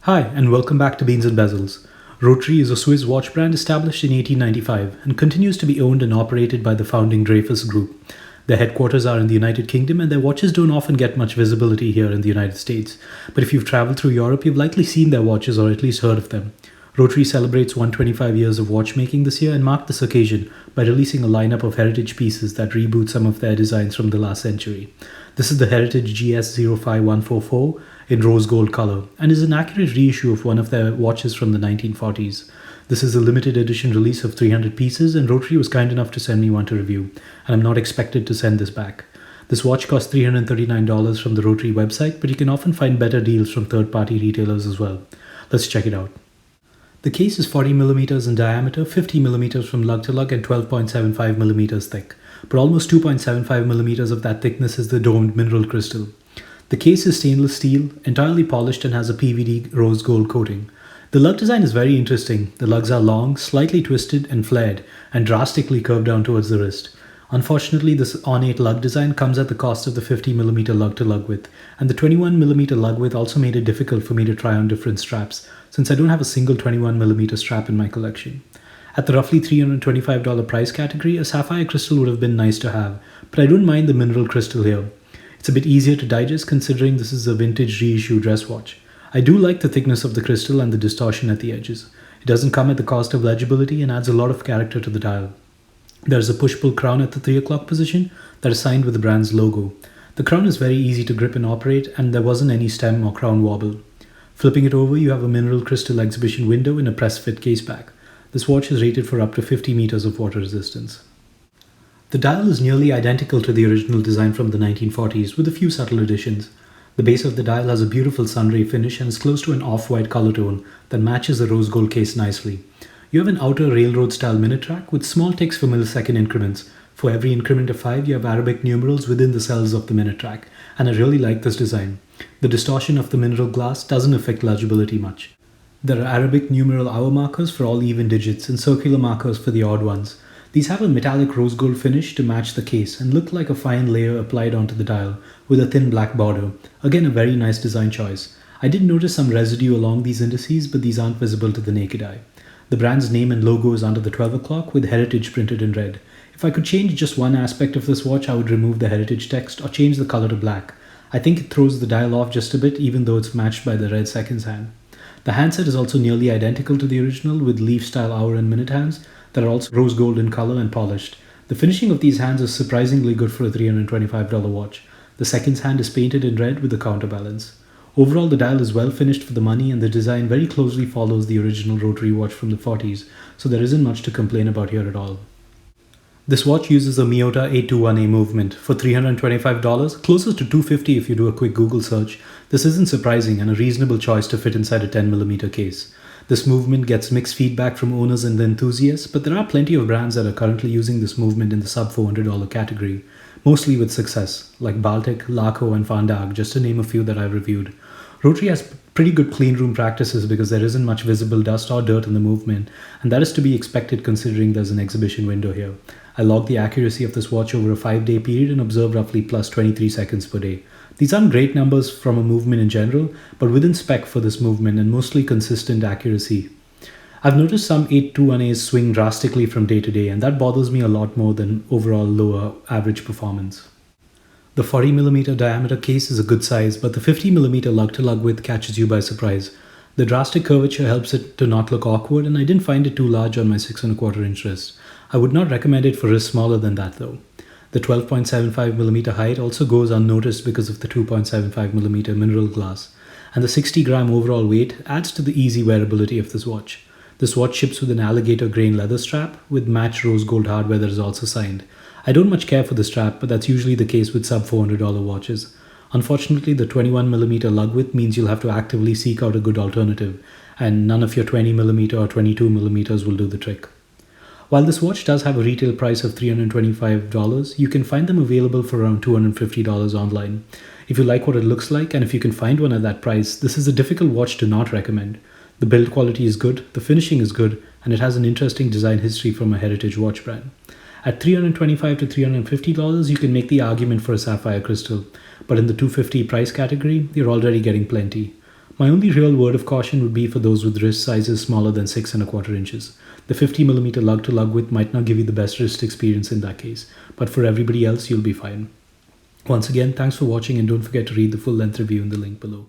Hi, and welcome back to Beans and Bezels. Rotary is a Swiss watch brand established in 1895 and continues to be owned and operated by the founding Dreyfuss Group. Their headquarters are in the United Kingdom, and their watches don't often get much visibility here in the United States. But if you've traveled through Europe, you've likely seen their watches or at least heard of them. Rotary celebrates 125 years of watchmaking this year and marked this occasion by releasing a lineup of heritage pieces that reboot some of their designs from the last century. This is the Heritage GS05144 in rose gold color and is an accurate reissue of one of their watches from the 1940s. This is a limited edition release of 300 pieces, and Rotary was kind enough to send me one to review, and I'm not expected to send this back. This watch costs $339 from the Rotary website, but you can often find better deals from third-party retailers as well. Let's check it out. The case is 40mm in diameter, 50mm from lug to lug, and 12.75mm thick, but almost 2.75mm of that thickness is the domed mineral crystal. The case is stainless steel, entirely polished, and has a PVD rose gold coating. The lug design is very interesting. The lugs are long, slightly twisted and flared, and drastically curved down towards the wrist. Unfortunately, this ornate lug design comes at the cost of the 50mm lug to lug width, and the 21mm lug width also made it difficult for me to try on different straps, since I don't have a single 21mm strap in my collection. At the roughly $325 price category, a sapphire crystal would have been nice to have, but I don't mind the mineral crystal here. It's a bit easier to digest considering this is a vintage reissue dress watch. I do like the thickness of the crystal and the distortion at the edges. It doesn't come at the cost of legibility and adds a lot of character to the dial. There's a push-pull crown at the 3 o'clock position that is signed with the brand's logo. The crown is very easy to grip and operate, and there wasn't any stem or crown wobble. Flipping it over, you have a mineral crystal exhibition window in a press-fit case back. This watch is rated for up to 50 meters of water resistance. The dial is nearly identical to the original design from the 1940s with a few subtle additions. The base of the dial has a beautiful sunray finish and is close to an off-white color tone that matches the rose gold case nicely. You have an outer railroad-style minute track with small ticks for millisecond increments. For every increment of 5, you have Arabic numerals within the cells of the minute track, and I really like this design. The distortion of the mineral glass doesn't affect legibility much. There are Arabic numeral hour markers for all even digits and circular markers for the odd ones. These have a metallic rose gold finish to match the case and look like a fine layer applied onto the dial with a thin black border. Again, a very nice design choice. I did notice some residue along these indices, but these aren't visible to the naked eye. The brand's name and logo is under the 12 o'clock with heritage printed in red. If I could change just one aspect of this watch, I would remove the heritage text or change the color to black. I think it throws the dial off just a bit, even though it's matched by the red seconds hand. The handset is also nearly identical to the original with leaf-style hour and minute hands that are also rose gold in color and polished. The finishing of these hands is surprisingly good for a $325 watch. The seconds hand is painted in red with a counterbalance. Overall, the dial is well finished for the money, and the design very closely follows the original Rotary watch from the 40s, so there isn't much to complain about here at all. This watch uses a Miyota 821A movement for $325, closest to $250 if you do a quick Google search. This isn't surprising and a reasonable choice to fit inside a 10mm case. This movement gets mixed feedback from owners and enthusiasts, but there are plenty of brands that are currently using this movement in the sub $400 category, mostly with success, like Baltic, Laco, and Van Dag, just to name a few that I've reviewed. Rotary has pretty good cleanroom practices because there isn't much visible dust or dirt in the movement, and that is to be expected considering there's an exhibition window here. I logged the accuracy of this watch over a 5-day period and observed roughly plus 23 seconds per day. These aren't great numbers from a movement in general, but within spec for this movement and mostly consistent accuracy. I've noticed some 821As swing drastically from day to day, and that bothers me a lot more than overall lower average performance. The 40mm diameter case is a good size, but the 50mm lug-to-lug width catches you by surprise. The drastic curvature helps it to not look awkward, and I didn't find it too large on my 6 1/4 inch wrist. I would not recommend it for wrists smaller than that though. The 12.75mm height also goes unnoticed because of the 2.75mm mineral glass, and the 60-gram overall weight adds to the easy wearability of this watch. This watch ships with an alligator grain leather strap with matched rose gold hardware that is also signed. I don't much care for the strap, but that's usually the case with sub $400 watches. Unfortunately, the 21mm lug width means you'll have to actively seek out a good alternative, and none of your 20mm or 22mm will do the trick. While this watch does have a retail price of $325, you can find them available for around $250 online. If you like what it looks like, and if you can find one at that price, this is a difficult watch to not recommend. The build quality is good, the finishing is good, and it has an interesting design history from a heritage watch brand. At $325 to $350, you can make the argument for a sapphire crystal, but in the $250 price category, you're already getting plenty. My only real word of caution would be for those with wrist sizes smaller than 6¼ inches. The 50mm lug-to-lug width might not give you the best wrist experience in that case, but for everybody else you'll be fine. Once again, thanks for watching and don't forget to read the full length review in the link below.